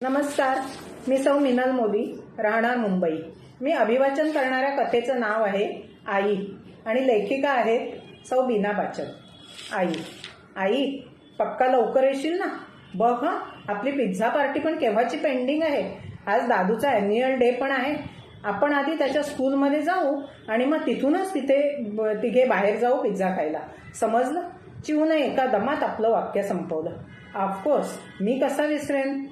नमस्कार, मी सौ मिनल मोदी, राहणार मुंबई. मी अभिवाचन करणाऱ्या कथेचं नाव आहे आई आणि लेखिका आहेत सौ बीना पाचक. आई आई पक्का लवकर येशील ना? बघ हं, आपली पिझ्झा पार्टी पण केव्हाची पेंडिंग आहे. आज दादूचा ॲन्युअल डे पण आहे. आपण आधी त्याच्या स्कूलमध्ये जाऊ आणि मग तिथूनच तिघे बाहेर जाऊ पिझ्झा खायला. समजलं? चिवूने एका दमात आपलं वाक्य संपवलं. ऑफकोर्स, मी कसा विसरेन.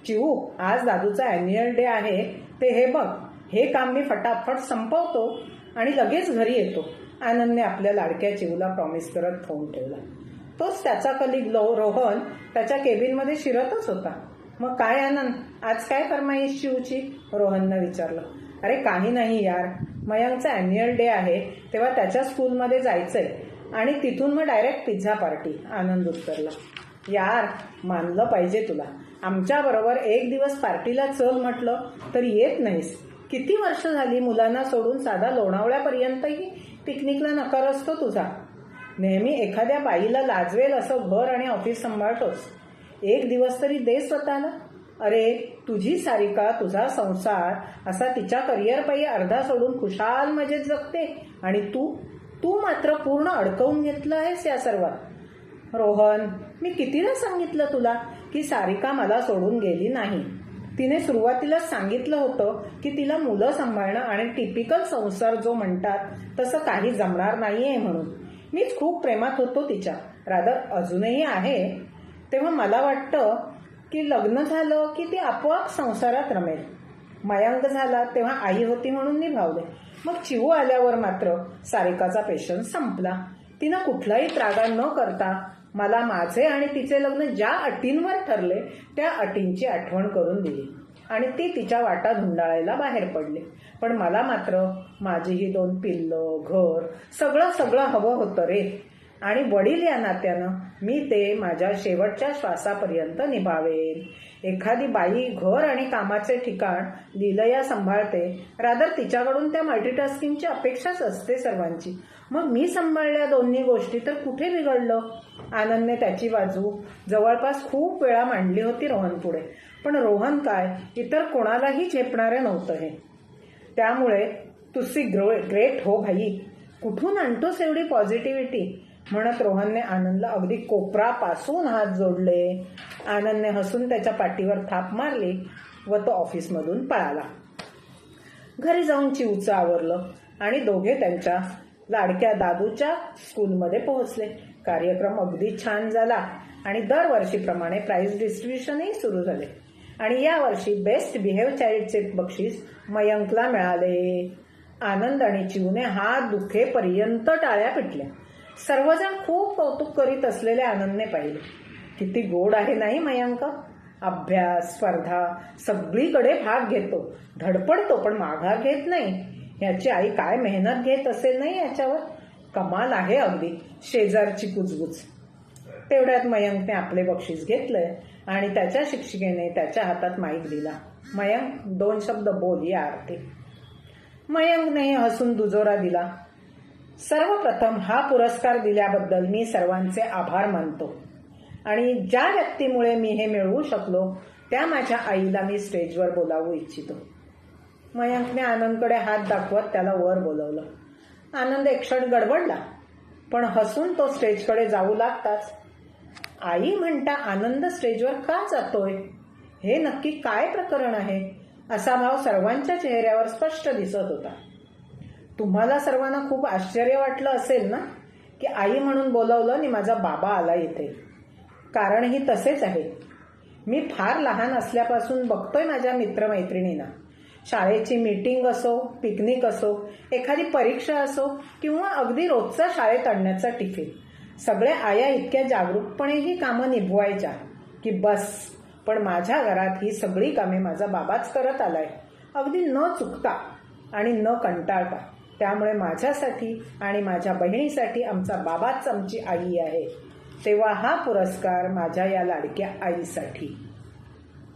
चिवू, आज दादूचा ॲन्युअल डे आहे ते हे बघ. हे काम मी फटाफट संपवतो आणि लगेच घरी येतो. आनंदने आपल्या लाडक्या चिवूला प्रॉमिस करत फोन ठेवला. तोच त्याचा कलिग रोहन त्याच्या केबिनमध्ये शिरतच होता. मग काय आनंद, आज काय फरमाईश चिवूची? रोहननं विचारलं. अरे काही नाही यार, मयंकचा ॲन्युअल डे आहे तेव्हा त्याच्या स्कूलमध्ये जायचंय आणि तिथून मग डायरेक्ट पिझ्झा पार्टी. आनंद उत्तरला. यार, मानलं पाहिजे तुला. आमच्याबरोबर एक दिवस पार्टीला चल म्हटलं तर येत नाहीस. किती वर्ष झाली मुलांना सोडून साधा लोणावळ्यापर्यंतही पिकनिकला नकार असतो तुझा. नेहमी एखाद्या बाईला लाजवेल असं घर आणि ऑफिस सांभाळतोस. एक दिवस तरी दे स्वतःला. अरे तुझी सारिका, तुझा संसार असा तिच्या करिअरपायी अर्धा सोडून खुशाल मजेत जगते आणि तू मात्र पूर्ण अडकवून घेतलं आहेस या सर्वात. रोहन, मी कितीदा सांगितलं तुला की सारिका मला सोडून गेली नाही. तिने सुरुवातीलाच सांगितलं होतं की तिला मुलं सांभाळणं आणि टिपिकल संसार जो म्हणतात तसं काही जमणार नाहीये म्हणून. मीच खूप प्रेमात होतो तिच्या, रादर अजूनही आहे. तेव्हा मला वाटतं की लग्न झालं की ती आपोआप संसारात रमेल. मयंक झाला तेव्हा आई होती म्हणून निभावले. मग चिवू आल्यावर मात्र सारिकाचा पेशन्स संपला. तिनं कुठलाही त्रागा न करता मला माझे आणि तिचे लग्न ज्या अटींवर ठरले त्या अटींची आठवण करून दिली आणि ती तिच्या वाटा धुंडाळायला बाहेर पडले. पण मला मात्र माझी ही 2 पिल्लं, घर, सगळं हवं होतं रे. आणि वडील या नात्यानं मी ते माझ्या शेवटच्या श्वासापर्यंत निभावेन. एखादी बाई घर आणि कामाचे ठिकाण लीलया सांभाळते, रादर तिच्याकडून त्या मल्टीटास्किंगची अपेक्षाच असते सर्वांची. मग मी सांभाळल्या दोन्ही गोष्टी तर कुठे बिघडलं? आनंदने त्याची बाजू जवळपास खूप वेळा मांडली होती रोहन पुढे. पण रोहन काय, इतर कोणालाही झेपणारं नव्हतं हे. त्यामुळे तुझी ग्रेट हो भाई, कुठून आणतोस एवढी पॉझिटिव्हिटी म्हणत रोहनने आनंदला अगदी कोपरापासून हात जोडले. आनंदने हसून त्याच्या पाठीवर थाप मारली व तो ऑफिसमधून पळाला. घरी जाऊन चिवचं आवरलं आणि दोघे त्यांच्या लाडक्या दादूच्या स्कूलमध्ये पोहोचले. कार्यक्रम अगदी छान झाला आणि दरवर्षीप्रमाणे प्राइज डिस्ट्रीब्युशनही सुरू झाले आणि यावर्षी बेस्ट बिहेव चाइल्डचे बक्षीस मयंकला मिळाले. आनंद आणि चिवूने हात दुखेपर्यंत टाळ्या पिटल्या. सर्वजण खूप कौतुक करीत असलेले आनंदने पाहिले. किती गोड आहे नाही मयंक. अभ्यास, स्पर्धा सगळीकडे भाग घेतो, धडपडतो पण माघार घेत नाही. याची आई काय मेहनत घेत असेल नाही याच्यावर. कमाल आहे अगदी, शेजारची कुजबूज. तेवढ्यात मयंकने आपले बक्षीस घेतलंय आणि त्याच्या शिक्षिकेने त्याच्या हातात माईक दिला. मयंक, 2 शब्द बोल या आरती. मयंकनेही हसून दुजोरा दिला. सर्वप्रथम हा पुरस्कार दिल्याबद्दल मी सर्वांचे आभार मानतो आणि ज्या व्यक्तीमुळे मी हे मिळवू शकलो त्या माझ्या आईला मी स्टेजवर बोलावू इच्छितो. मयंकने आनंदकडे हात दाखवत त्याला वर बोलवलं. आनंद एक क्षण गडबडला, पण हसून तो स्टेजकडे जाऊ लागताच, आई म्हणता आनंद स्टेजवर का जातोय? हे नक्की काय प्रकरण आहे? असा भाव सर्वांच्या चेहऱ्यावर स्पष्ट दिसत होता. तुम्हाला सर्वांना खूप आश्चर्य वाटलं असेल ना की आई म्हणून बोलवलं आणि माझा बाबा आला इथे. कारणही तसेच आहे. मी फार लहान असल्यापासून बघतोय माझ्या मित्रमैत्रिणींना. शाळेची मीटिंग असो, पिकनिक असो, एखादी परीक्षा असो किंवा अगदी रोजचा शाळेत आणण्याचा टिफिन, सगळ्या आया इतक्या जागरूकपणे ही कामं निभवायच्या की बस. पण माझ्या घरात ही सगळी कामे माझा बाबाच करत आलाय, अगदी न चुकता आणि न कंटाळता. त्यामुळे माझ्यासाठी आणि माझ्या बहिणीसाठी आमचा बाबाच आमची आई आहे. तेव्हा हा पुरस्कार माझ्या या लाडक्या आईसाठी.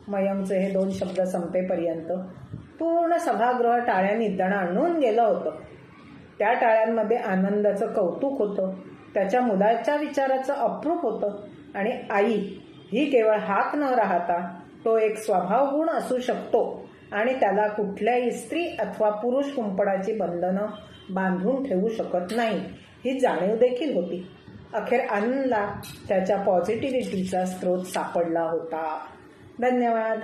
मयंकचे हे 2 शब्द संपेपर्यंत पूर्ण सभागृह टाळ्यांनी दणाणून गेलं होतं. त्या टाळ्यांमध्ये आनंदाचं कौतुक होतं, त्याच्या मुलाच्या विचाराचं अप्रूप होतं आणि आई ही केवळ हाक न राहता तो एक स्वभाव गुण असू शकतो आणि त्याला कुठल्याही स्त्री अथवा पुरुष कुंपणाची बंधनं बांधून ठेवू शकत नाही ही जाणीव देखील होती. अखेर आनंदला त्याच्या पॉझिटिव्हिटीचा स्रोत सापडला होता. धन्यवाद.